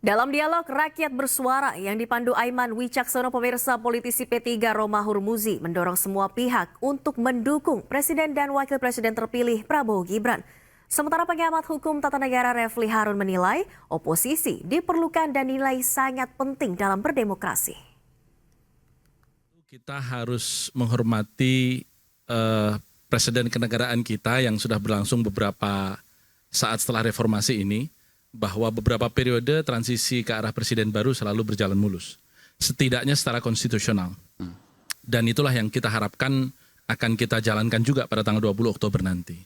Dalam dialog Rakyat Bersuara yang dipandu Aiman Wicaksono, pemirsa, politisi P3 Roma Hurmuzi mendorong semua pihak untuk mendukung Presiden dan Wakil Presiden terpilih Prabowo Gibran. Sementara pengamat hukum tata negara Refli Harun menilai oposisi diperlukan dan nilai sangat penting dalam berdemokrasi. Kita harus menghormati presiden kenegaraan kita yang sudah berlangsung beberapa saat setelah reformasi ini, bahwa beberapa periode transisi ke arah presiden baru selalu berjalan mulus, setidaknya secara konstitusional. Dan itulah yang kita harapkan akan kita jalankan juga pada tanggal 20 Oktober nanti.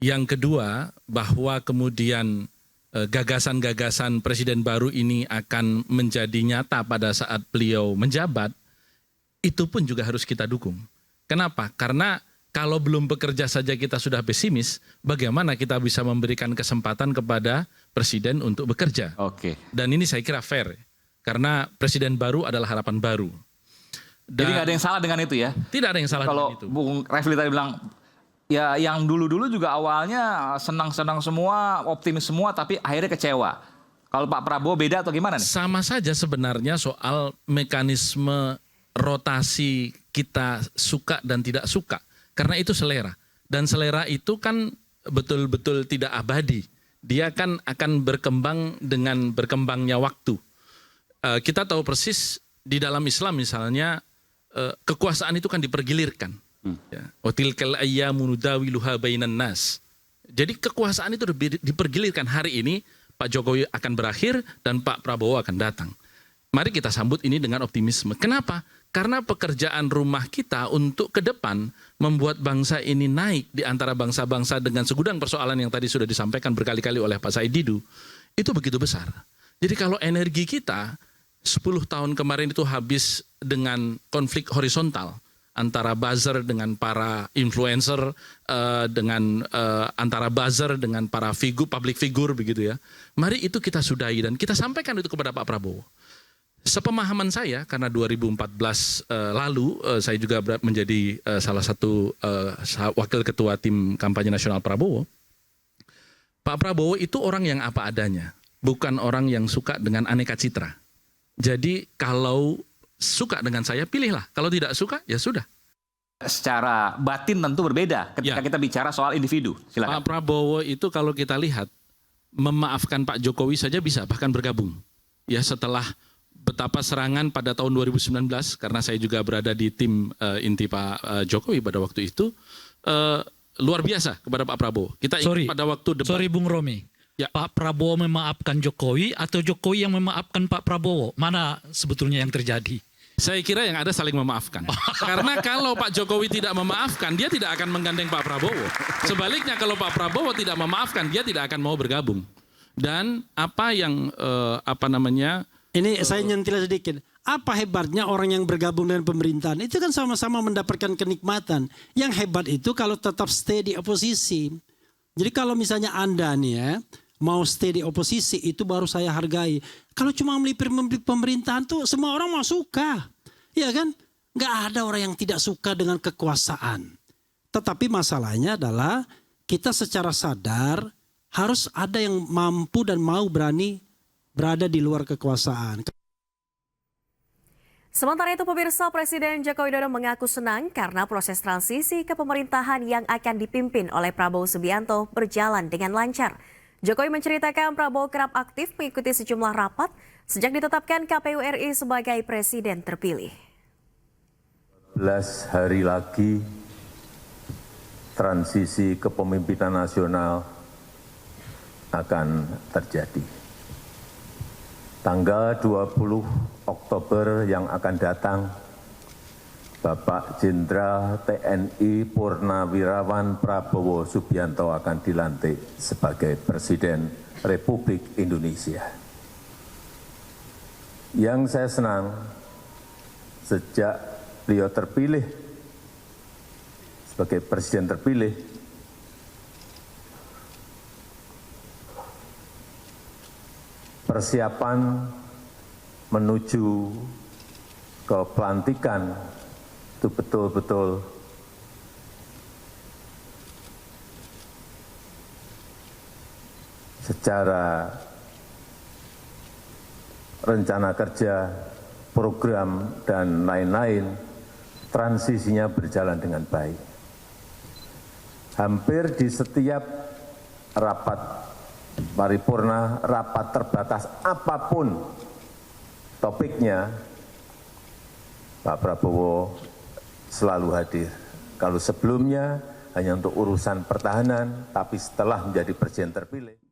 Yang kedua, bahwa kemudian gagasan-gagasan presiden baru ini akan menjadi nyata pada saat beliau menjabat, itu pun juga harus kita dukung. Kenapa? Karena kalau belum bekerja saja kita sudah pesimis, bagaimana kita bisa memberikan kesempatan kepada presiden untuk bekerja? Oke. Dan ini saya kira fair, karena presiden baru adalah harapan baru. Dan jadi nggak ada yang salah dengan itu ya? Tidak ada yang salah kalau dengan itu. Bung Refli tadi bilang, ya yang dulu-dulu juga awalnya senang-senang semua, optimis semua, tapi akhirnya kecewa. Kalau Pak Prabowo beda atau gimana nih? Sama saja sebenarnya soal mekanisme rotasi kita suka dan tidak suka. Karena itu selera. Dan selera itu kan betul-betul tidak abadi. Dia kan akan berkembang dengan berkembangnya waktu. Kita tahu persis di dalam Islam misalnya, kekuasaan itu kan dipergilirkan. Watilkal ayyamu nudawiluha bainan nas. Jadi kekuasaan itu dipergilirkan. Hari ini Pak Jokowi akan berakhir dan Pak Prabowo akan datang. Mari kita sambut ini dengan optimisme. Kenapa? Karena pekerjaan rumah kita untuk ke depan membuat bangsa ini naik di antara bangsa-bangsa dengan segudang persoalan yang tadi sudah disampaikan berkali-kali oleh Pak Said Didu, itu begitu besar. Jadi kalau energi kita 10 tahun kemarin itu habis dengan konflik horizontal antara buzzer dengan para influencer, dengan antara buzzer dengan para public figure begitu ya. Mari itu kita sudahi dan kita sampaikan itu kepada Pak Prabowo. Sepemahaman saya, karena 2014 lalu saya juga menjadi salah satu wakil ketua tim kampanye nasional Prabowo. Pak Prabowo itu orang yang apa adanya, bukan orang yang suka dengan aneka citra. Jadi kalau suka dengan saya, pilihlah. Kalau tidak suka, ya sudah. Secara batin tentu berbeda ketika kita bicara soal individu. Silakan. Pak Prabowo itu kalau kita lihat, memaafkan Pak Jokowi saja bisa, bahkan bergabung. Ya setelah betapa serangan pada tahun 2019, karena saya juga berada di tim inti Pak Jokowi pada waktu itu, luar biasa kepada Pak Prabowo. Kita ingat pada waktu debat. Sorry Bung Romi, ya. Pak Prabowo memaafkan Jokowi atau Jokowi yang memaafkan Pak Prabowo? Mana sebetulnya yang terjadi? Saya kira yang ada saling memaafkan. Karena kalau Pak Jokowi tidak memaafkan, dia tidak akan menggandeng Pak Prabowo. Sebaliknya kalau Pak Prabowo tidak memaafkan, dia tidak akan mau bergabung. Dan apa yang ini saya nyentil sedikit. Apa hebatnya orang yang bergabung dengan pemerintahan? Itu kan sama-sama mendapatkan kenikmatan. Yang hebat itu kalau tetap stay di oposisi. Jadi kalau misalnya Anda nih ya, mau stay di oposisi, itu baru saya hargai. Kalau cuma melipir pemerintahan tuh semua orang mau suka. Ya kan? Nggak ada orang yang tidak suka dengan kekuasaan. Tetapi masalahnya adalah kita secara sadar harus ada yang mampu dan mau berani berada di luar kekuasaan. Sementara itu, pemirsa, Presiden Joko Widodo mengaku senang karena proses transisi ke pemerintahan yang akan dipimpin oleh Prabowo Subianto berjalan dengan lancar. Jokowi menceritakan Prabowo kerap aktif mengikuti sejumlah rapat sejak ditetapkan KPU RI sebagai presiden terpilih. 11 hari lagi transisi kepemimpinan nasional akan terjadi. Tanggal 20 Oktober yang akan datang, Bapak Jenderal TNI Purnawirawan Prabowo Subianto akan dilantik sebagai Presiden Republik Indonesia. Yang saya senang, sejak beliau terpilih sebagai Presiden terpilih, persiapan menuju ke pelantikan itu betul-betul secara rencana kerja, program, dan lain-lain, transisinya berjalan dengan baik. Hampir di setiap rapat paripurna, rapat terbatas apapun topiknya, Pak Prabowo selalu hadir. Kalau sebelumnya hanya untuk urusan pertahanan, tapi setelah menjadi presiden terpilih,